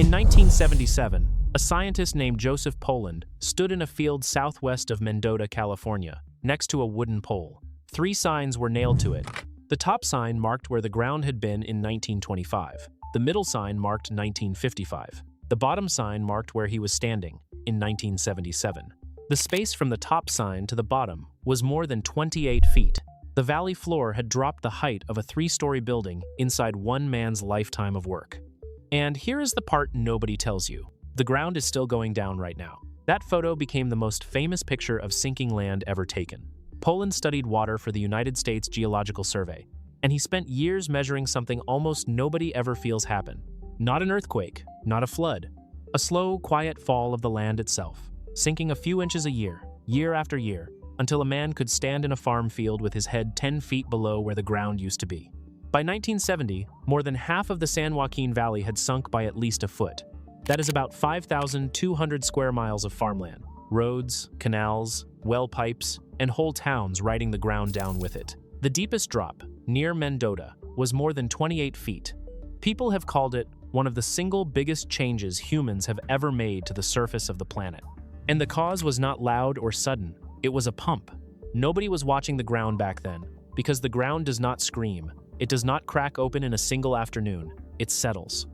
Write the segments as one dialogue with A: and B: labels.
A: In 1977, a scientist named Joseph Poland stood in a field southwest of Mendota, California, next to a wooden pole. 3 signs were nailed to it. The top sign marked where the ground had been in 1925. The middle sign marked 1955. The bottom sign marked where he was standing in 1977. The space from the top sign to the bottom was more than 28 feet. The valley floor had dropped the height of a 3-story building inside one man's lifetime of work. And here is the part nobody tells you. The ground is still going down right now. That photo became the most famous picture of sinking land ever taken. Poland studied water for the United States Geological Survey, and he spent years measuring something almost nobody ever feels happen. Not an earthquake, not a flood. A slow, quiet fall of the land itself, sinking a few inches a year, year after year, until a man could stand in a farm field with his head 10 feet below where the ground used to be. By 1970, more than half of the San Joaquin Valley had sunk by at least a foot. That is about 5,200 square miles of farmland. Roads, canals, well pipes, and whole towns riding the ground down with it. The deepest drop, near Mendota, was more than 28 feet. People have called it one of the single biggest changes humans have ever made to the surface of the planet. And the cause was not loud or sudden. It was a pump. Nobody was watching the ground back then, because the ground does not scream. It does not crack open in a single afternoon. It settles.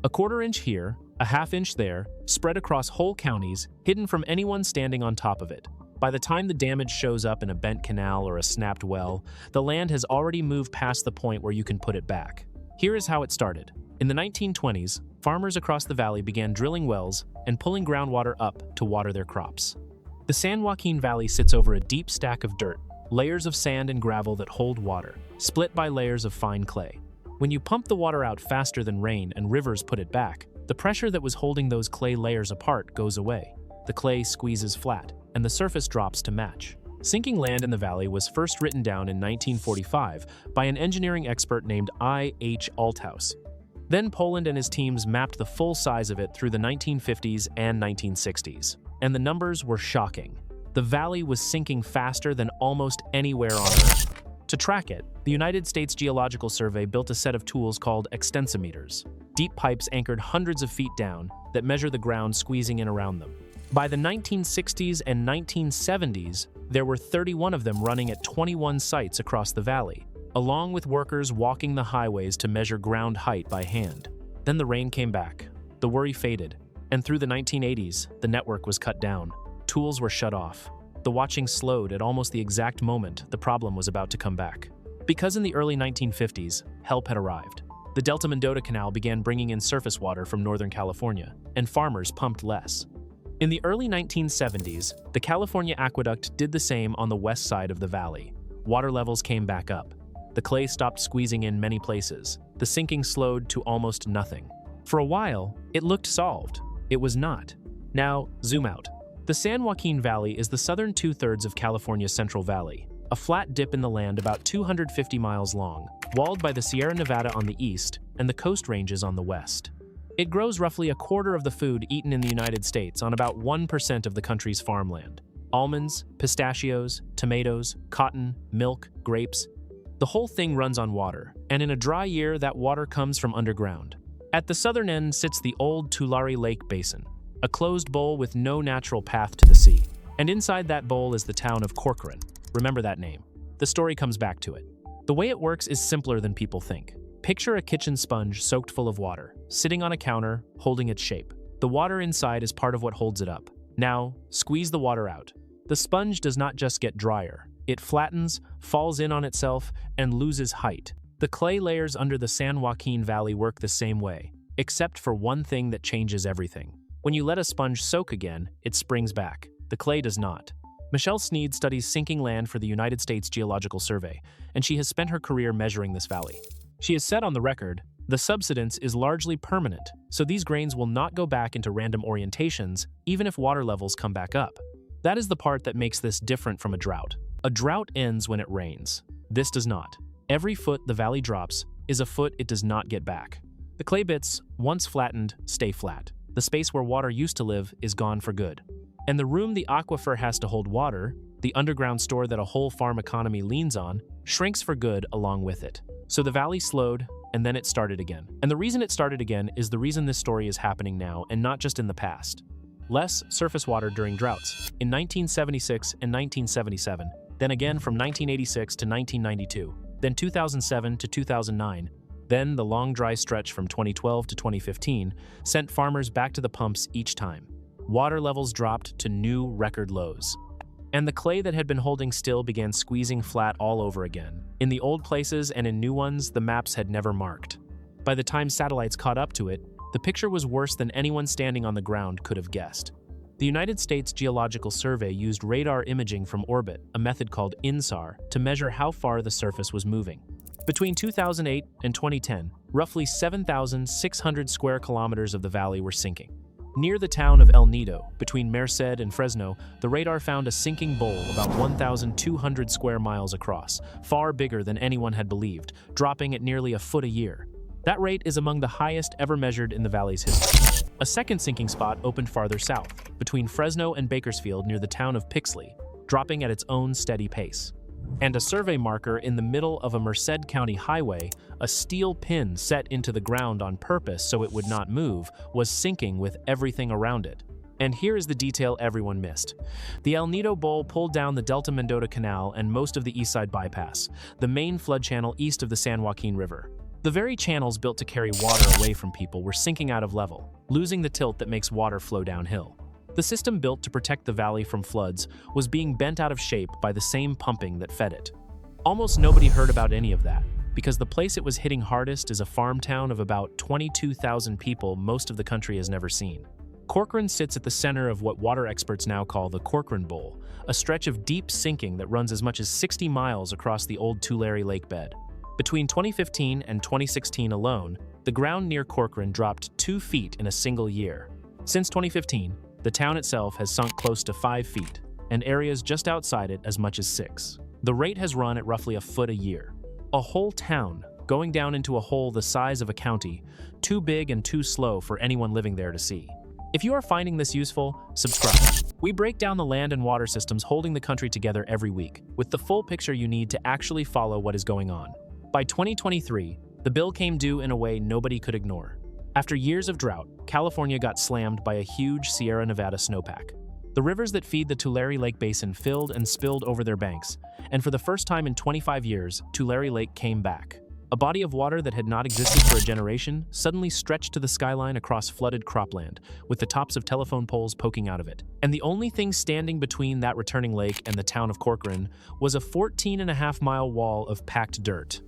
A: A 1/4 inch here, a 1/2 inch there, spread across whole counties, hidden from anyone standing on top of it. By the time the damage shows up in a bent canal or a snapped well, the land has already moved past the point where you can put it back. Here is how it started. In the 1920s, farmers across the valley began drilling wells and pulling groundwater up to water their crops. The San Joaquin Valley sits over a deep stack of dirt, layers of sand and gravel that hold water, split by layers of fine clay. When you pump the water out faster than rain and rivers put it back, the pressure that was holding those clay layers apart goes away. The clay squeezes flat, and the surface drops to match. Sinking land in the valley was first written down in 1945 by an engineering expert named I.H. Althaus. Then Poland and his teams mapped the full size of it through the 1950s and 1960s, and the numbers were shocking. The valley was sinking faster than almost anywhere on Earth. To track it, the United States Geological Survey built a set of tools called extensometers, deep pipes anchored hundreds of feet down that measure the ground squeezing in around them. By the 1960s and 1970s, there were 31 of them running at 21 sites across the valley, along with workers walking the highways to measure ground height by hand. Then the rain came back, the worry faded, and through the 1980s, the network was cut down. Tools were shut off. The watching slowed at almost the exact moment the problem was about to come back. Because in the early 1950s, help had arrived. The Delta Mendota Canal began bringing in surface water from Northern California, and farmers pumped less. In the early 1970s, the California Aqueduct did the same on the west side of the valley. Water levels came back up. The clay stopped squeezing in many places. The sinking slowed to almost nothing. For a while, it looked solved. It was not. Now, zoom out. The San Joaquin Valley is the southern 2/3 of California's Central Valley, a flat dip in the land about 250 miles long, walled by the Sierra Nevada on the east and the Coast Ranges on the west. It grows roughly 1/4 of the food eaten in the United States on about 1% of the country's farmland. Almonds, pistachios, tomatoes, cotton, milk, grapes. The whole thing runs on water, and in a dry year that water comes from underground. At the southern end sits the old Tulare Lake Basin, a closed bowl with no natural path to the sea. And inside that bowl is the town of Corcoran. Remember that name. The story comes back to it. The way it works is simpler than people think. Picture a kitchen sponge soaked full of water, sitting on a counter, holding its shape. The water inside is part of what holds it up. Now, squeeze the water out. The sponge does not just get drier. It flattens, falls in on itself, and loses height. The clay layers under the San Joaquin Valley work the same way, except for one thing that changes everything. When you let a sponge soak again, it springs back. The clay does not. Michelle Sneed studies sinking land for the United States Geological Survey, and she has spent her career measuring this valley. She has said on the record, the subsidence is largely permanent, so these grains will not go back into random orientations, even if water levels come back up. That is the part that makes this different from a drought. A drought ends when it rains. This does not. Every foot the valley drops is a foot it does not get back. The clay bits, once flattened, stay flat. The space where water used to live is gone for good. And the room the aquifer has to hold water, the underground store that a whole farm economy leans on, shrinks for good along with it. So the valley slowed, and then it started again. And the reason it started again is the reason this story is happening now and not just in the past. Less surface water during droughts in 1976 and 1977, then again from 1986 to 1992, then 2007 to 2009, then the long dry stretch from 2012 to 2015 sent farmers back to the pumps each time. Water levels dropped to new record lows. And the clay that had been holding still began squeezing flat all over again. In the old places and in new ones, the maps had never marked. By the time satellites caught up to it, the picture was worse than anyone standing on the ground could have guessed. The United States Geological Survey used radar imaging from orbit, a method called INSAR, to measure how far the surface was moving. Between 2008 and 2010, roughly 7,600 square kilometers of the valley were sinking. Near the town of El Nido, between Merced and Fresno, the radar found a sinking bowl about 1,200 square miles across, far bigger than anyone had believed, dropping at nearly a foot a year. That rate is among the highest ever measured in the valley's history. A second sinking spot opened farther south, between Fresno and Bakersfield near the town of Pixley, dropping at its own steady pace. And a survey marker in the middle of a Merced County highway, a steel pin set into the ground on purpose so it would not move, was sinking with everything around it. And here is the detail everyone missed. The El Nido Bowl pulled down the Delta-Mendota Canal and most of the East Side Bypass, the main flood channel east of the San Joaquin River. The very channels built to carry water away from people were sinking out of level, losing the tilt that makes water flow downhill. The system built to protect the valley from floods was being bent out of shape by the same pumping that fed it. Almost nobody heard about any of that, because the place it was hitting hardest is a farm town of about 22,000 people most of the country has never seen. Corcoran sits at the center of what water experts now call the Corcoran Bowl, a stretch of deep sinking that runs as much as 60 miles across the old Tulare lake bed. Between 2015 and 2016 alone, the ground near Corcoran dropped 2 feet in a single year. Since 2015, the town itself has sunk close to 5 feet, and areas just outside it as much as 6. The rate has run at roughly a foot a year. A whole town going down into a hole the size of a county, too big and too slow for anyone living there to see. If you are finding this useful, subscribe. We break down the land and water systems holding the country together every week, with the full picture you need to actually follow what is going on. By 2023, the bill came due in a way nobody could ignore. After years of drought, California got slammed by a huge Sierra Nevada snowpack. The rivers that feed the Tulare Lake Basin filled and spilled over their banks, and for the first time in 25 years, Tulare Lake came back. A body of water that had not existed for a generation suddenly stretched to the skyline across flooded cropland, with the tops of telephone poles poking out of it. And the only thing standing between that returning lake and the town of Corcoran was a 14.5-mile wall of packed dirt.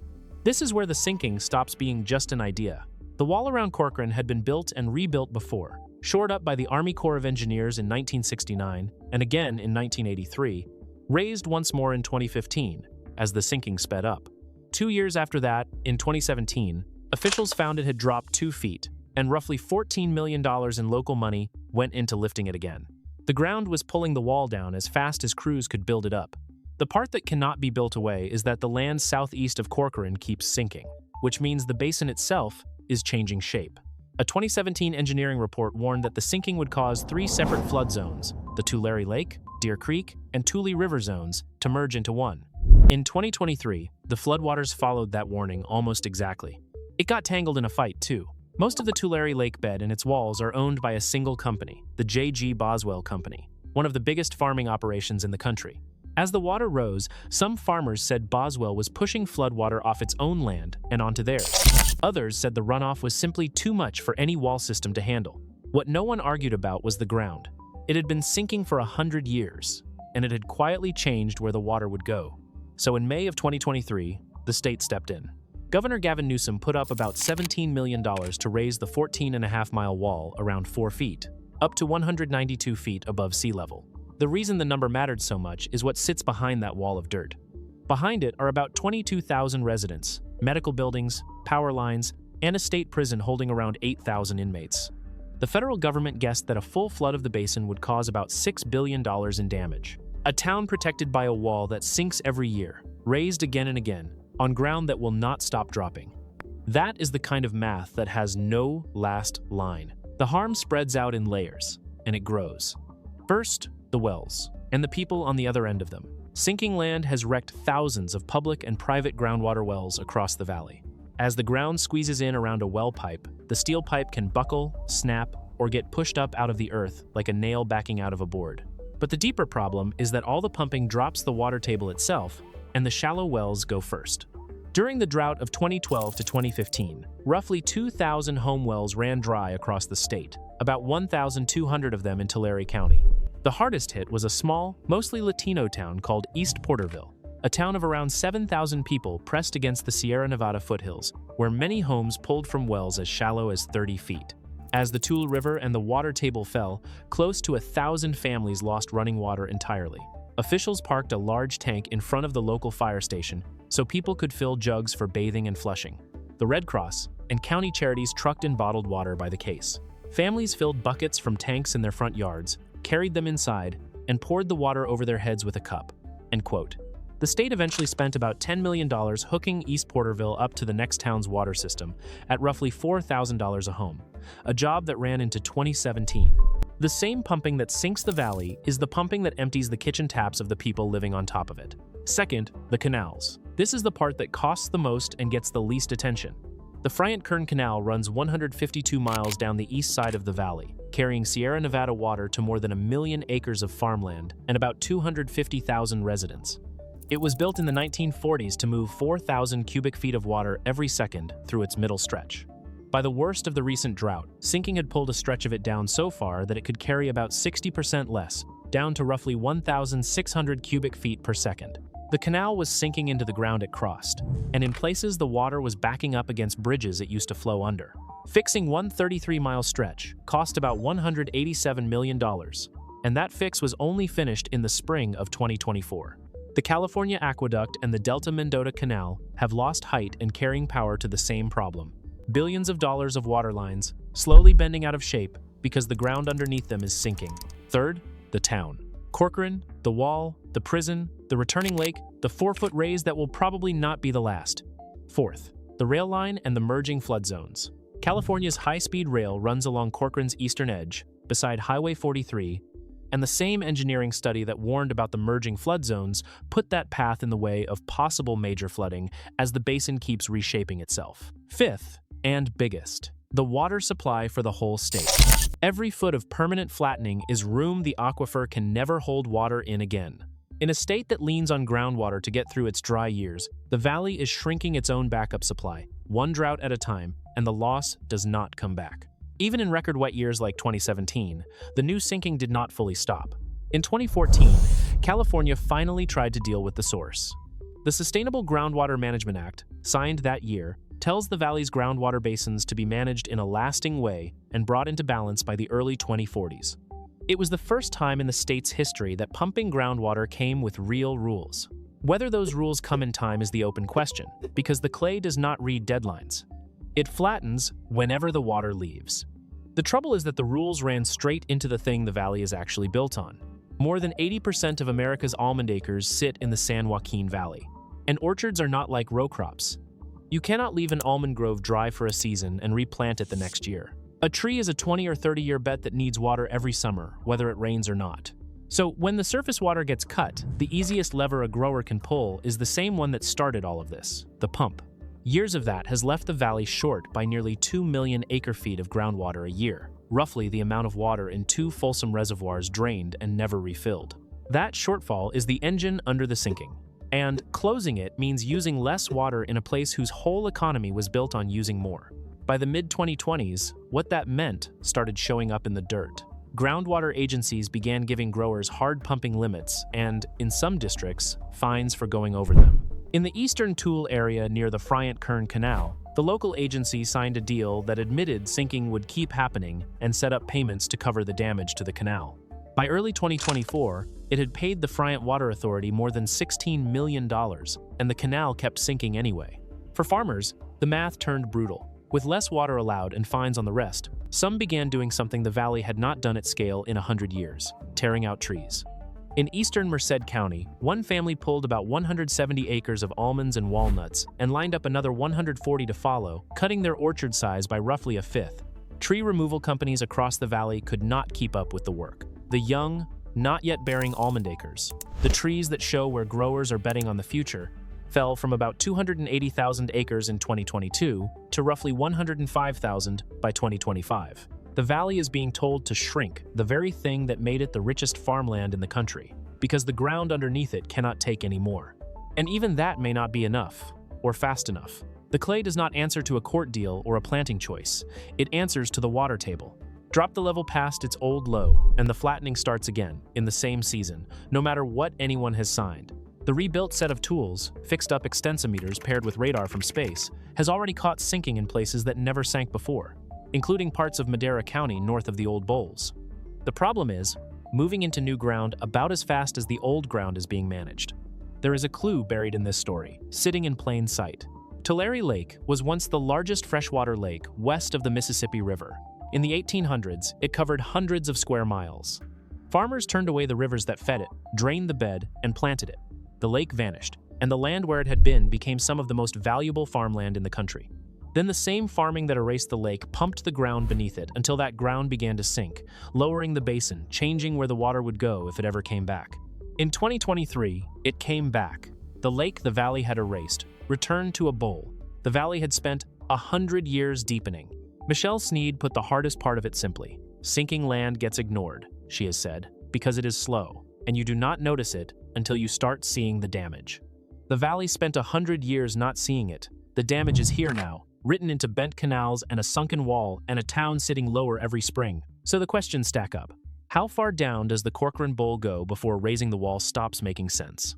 A: This is where the sinking stops being just an idea. The wall around Corcoran had been built and rebuilt before, shored up by the Army Corps of Engineers in 1969 and again in 1983, raised once more in 2015 as the sinking sped up. 2 years after that, in 2017, officials found it had dropped 2 feet, and roughly $14 million in local money went into lifting it again. The ground was pulling the wall down as fast as crews could build it up. The part that cannot be built away is that the land southeast of Corcoran keeps sinking, which means the basin itself is changing shape. A 2017 engineering report warned that the sinking would cause 3 separate flood zones, the Tulare Lake, Deer Creek, and Tule River zones, to merge into one. In 2023, the floodwaters followed that warning almost exactly. It got tangled in a fight, too. Most of the Tulare Lake bed and its walls are owned by a single company, the J.G. Boswell Company, one of the biggest farming operations in the country. As the water rose, some farmers said Boswell was pushing floodwater off its own land and onto theirs. Others said the runoff was simply too much for any wall system to handle. What no one argued about was the ground. It had been sinking for 100 years, and it had quietly changed where the water would go. So in May of 2023, the state stepped in. Governor Gavin Newsom put up about $17 million to raise the 14.5-mile wall around 4 feet, up to 192 feet above sea level. The reason the number mattered so much is what sits behind that wall of dirt. Behind it are about 22,000 residents, medical buildings, power lines, and a state prison holding around 8,000 inmates. The federal government guessed that a full flood of the basin would cause about $6 billion in damage. A town protected by a wall that sinks every year, raised again and again, on ground that will not stop dropping. That is the kind of math that has no last line. The harm spreads out in layers, and it grows. First, the wells, and the people on the other end of them. Sinking land has wrecked thousands of public and private groundwater wells across the valley. As the ground squeezes in around a well pipe, the steel pipe can buckle, snap, or get pushed up out of the earth like a nail backing out of a board. But the deeper problem is that all the pumping drops the water table itself, and the shallow wells go first. During the drought of 2012 to 2015, roughly 2,000 home wells ran dry across the state, about 1,200 of them in Tulare County. The hardest hit was a small, mostly Latino town called East Porterville, a town of around 7,000 people pressed against the Sierra Nevada foothills, where many homes pulled from wells as shallow as 30 feet. As the Tulare River and the water table fell, close to 1,000 families lost running water entirely. Officials parked a large tank in front of the local fire station so people could fill jugs for bathing and flushing. The Red Cross and county charities trucked in bottled water by the case. Families filled buckets from tanks in their front yards, carried them inside, and poured the water over their heads with a cup. End quote. The state eventually spent about $10 million hooking East Porterville up to the next town's water system at roughly $4,000 a home, a job that ran into 2017. The same pumping that sinks the valley is the pumping that empties the kitchen taps of the people living on top of it. Second, the canals. This is the part that costs the most and gets the least attention. The Frient-Kern Canal runs 152 miles down the east side of the valley, carrying Sierra Nevada water to more than 1 million acres of farmland and about 250,000 residents. It was built in the 1940s to move 4,000 cubic feet of water every second through its middle stretch. By the worst of the recent drought, sinking had pulled a stretch of it down so far that it could carry about 60% less, down to roughly 1,600 cubic feet per second. The canal was sinking into the ground it crossed, and in places the water was backing up against bridges it used to flow under. Fixing one 33-mile stretch cost about $187 million, and that fix was only finished in the spring of 2024. The California Aqueduct and the Delta-Mendota Canal have lost height and carrying power to the same problem. Billions of dollars of water lines, slowly bending out of shape because the ground underneath them is sinking. Third, the town. Corcoran, the wall, the prison, the returning lake, the 4-foot raise that will probably not be the last. Fourth, the rail line and the merging flood zones. California's high-speed rail runs along Corcoran's eastern edge, beside Highway 43, and the same engineering study that warned about the merging flood zones put that path in the way of possible major flooding as the basin keeps reshaping itself. Fifth, and biggest, the water supply for the whole state. Every foot of permanent flattening is room the aquifer can never hold water in again. In a state that leans on groundwater to get through its dry years, the valley is shrinking its own backup supply, one drought at a time, and the loss does not come back. Even in record wet years like 2017, the new sinking did not fully stop. In 2014, California finally tried to deal with the source. The Sustainable Groundwater Management Act, signed that year, tells the valley's groundwater basins to be managed in a lasting way and brought into balance by the early 2040s. It was the first time in the state's history that pumping groundwater came with real rules. Whether those rules come in time is the open question, because the clay does not read deadlines. It flattens whenever the water leaves. The trouble is that the rules ran straight into the thing the valley is actually built on. More than 80% of America's almond acres sit in the San Joaquin Valley, and orchards are not like row crops. You cannot leave an almond grove dry for a season and replant it the next year. A tree is a 20 or 30-year bet that needs water every summer, whether it rains or not. So when the surface water gets cut, the easiest lever a grower can pull is the same one that started all of this, the pump. Years of that has left the valley short by nearly 2 million acre-feet of groundwater a year, roughly the amount of water in 2 Folsom reservoirs drained and never refilled. That shortfall is the engine under the sinking. And closing it means using less water in a place whose whole economy was built on using more. By the mid-2020s, what that meant started showing up in the dirt. Groundwater agencies began giving growers hard pumping limits and, in some districts, fines for going over them. In the eastern Tulare area near the Frient-Kern Canal, the local agency signed a deal that admitted sinking would keep happening and set up payments to cover the damage to the canal. By early 2024, it had paid the Friant Water Authority more than $16 million, and the canal kept sinking anyway. For farmers, the math turned brutal. With less water allowed and fines on the rest, some began doing something the valley had not done at scale in 100 years, tearing out trees. In eastern Merced County, one family pulled about 170 acres of almonds and walnuts and lined up another 140 to follow, cutting their orchard size by roughly a fifth. Tree removal companies across the valley could not keep up with the work. The young, not yet bearing almond acres, the trees that show where growers are betting on the future, fell from about 280,000 acres in 2022 to roughly 105,000 by 2025. The valley is being told to shrink, the very thing that made it the richest farmland in the country, because the ground underneath it cannot take any more. And even that may not be enough, or fast enough. The clay does not answer to a court deal or a planting choice. It answers to the water table. Drop the level past its old low, and the flattening starts again, in the same season, no matter what anyone has signed. The rebuilt set of tools, fixed up extensometers paired with radar from space, has already caught sinking in places that never sank before, including parts of Madera County north of the old bowls. The problem is, moving into new ground about as fast as the old ground is being managed. There is a clue buried in this story, sitting in plain sight. Tulare Lake was once the largest freshwater lake west of the Mississippi River. In the 1800s, it covered hundreds of square miles. Farmers turned away the rivers that fed it, drained the bed, and planted it. The lake vanished, and the land where it had been became some of the most valuable farmland in the country. Then the same farming that erased the lake pumped the ground beneath it until that ground began to sink, lowering the basin, changing where the water would go if it ever came back. In 2023, it came back. The lake the valley had erased returned to a bowl. The valley had spent 100 years deepening. Michelle Sneed put the hardest part of it simply. Sinking land gets ignored, she has said, because it is slow, and you do not notice it until you start seeing the damage. The valley spent 100 years not seeing it. The damage is here now, written into bent canals and a sunken wall and a town sitting lower every spring. So the questions stack up. How far down does the Corcoran Bowl go before raising the wall stops making sense?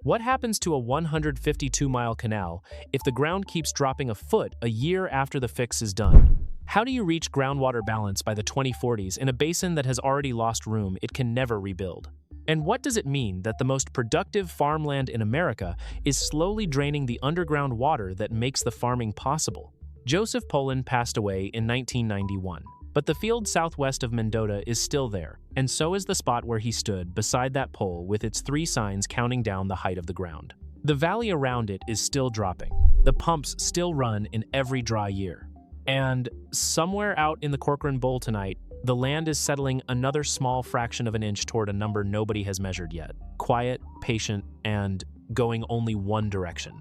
A: What happens to a 152-mile canal if the ground keeps dropping a foot a year after the fix is done? How do you reach groundwater balance by the 2040s in a basin that has already lost room it can never rebuild? And what does it mean that the most productive farmland in America is slowly draining the underground water that makes the farming possible? Joseph Poland passed away in 1991, but the field southwest of Mendota is still there, and so is the spot where he stood beside that pole with its 3 signs counting down the height of the ground. The valley around it is still dropping. The pumps still run in every dry year. And somewhere out in the Corcoran Bowl tonight, the land is settling another small fraction of an inch toward a number nobody has measured yet. Quiet, patient, and going only one direction.